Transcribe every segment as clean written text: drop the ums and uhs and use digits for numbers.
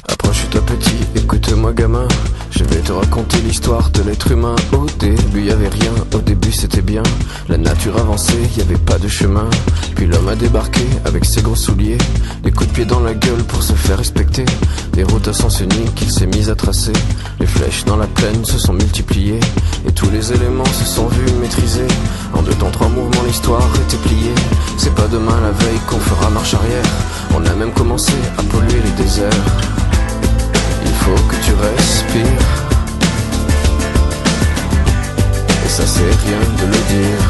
Approche-toi petit, écoute-moi gamin. Je vais te raconter l'histoire de l'être humain. Au début y avait rien, au début c'était bien. La nature avançait, y avait pas de chemin. Puis l'homme a débarqué avec ses gros souliers, des coups de pied dans la gueule pour se faire respecter. Des routes à sens unique qu'il s'est mis à tracer. Les flèches dans la plaine se sont multipliées, et tous les éléments se sont vus maîtrisés. En 2 temps 3 mouvements l'histoire était pliée. C'est pas demain la veille qu'on fera marche arrière. On a même commencé à polluer les déserts. Il faut que tu respires, et ça c'est rien de le dire.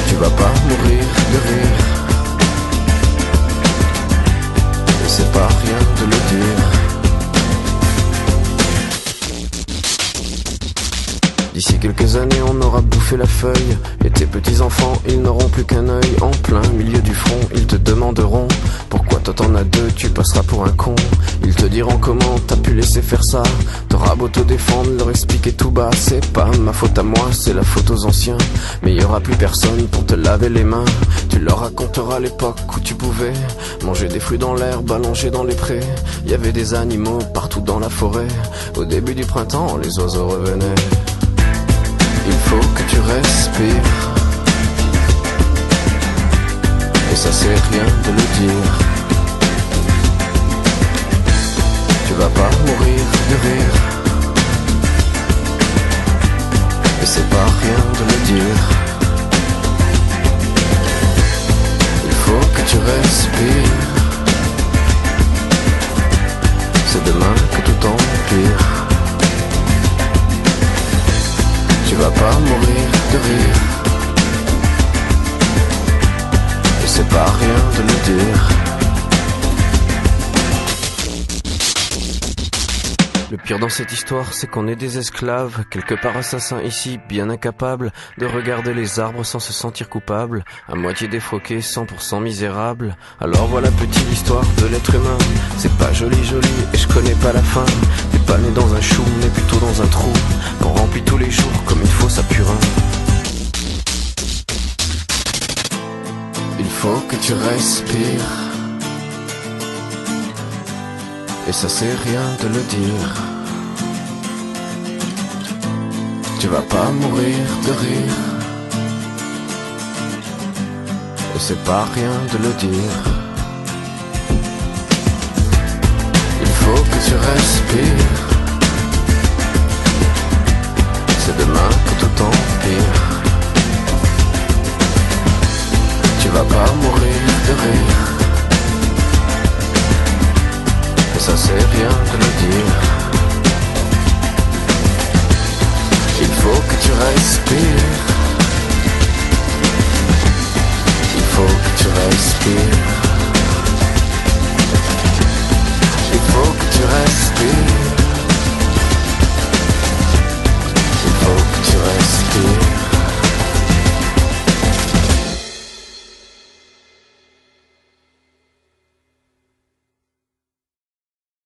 Tu vas pas mourir de rire, et c'est pas rien de le dire. D'ici quelques années on aura bouffé la feuille, et tes petits enfants ils n'auront plus qu'un œil. En plein milieu du front ils te demanderont pourquoi toi t'en as 2, tu passeras pour un con. Ils te diront comment t'as pu laisser faire ça. T'auras beau te défendre, leur expliquer tout bas. C'est pas ma faute à moi, c'est la faute aux anciens. Mais y aura plus personne pour te laver les mains. Tu leur raconteras l'époque où tu pouvais manger des fruits dans l'herbe, allongés dans les prés. Y avait des animaux partout dans la forêt. Au début du printemps, les oiseaux revenaient. Il faut que tu respires, et ça c'est rien de le dire. Tu vas pas mourir de rire, et c'est pas rien de le dire. Il faut que tu respires, c'est demain que tout empire. Tu vas pas mourir de rire, et c'est pas rien de le dire. Le pire dans cette histoire, c'est qu'on est des esclaves, quelque part assassins ici, bien incapables de regarder les arbres sans se sentir coupables, à moitié défroqués, 100% misérables. Alors voilà petite l'histoire de l'être humain. C'est pas joli et je connais pas la fin. T'es pas né dans un chou, mais plutôt dans un trou qu'on remplit tous les jours comme il faut sa purin. Il faut que tu respires, et ça c'est rien de le dire. Tu vas pas mourir de rire, et c'est pas rien de le dire. Il faut que tu respires, c'est demain que tout empire. Tu vas pas mourir de rire, et ça c'est rien de le dire. Il faut que tu respires,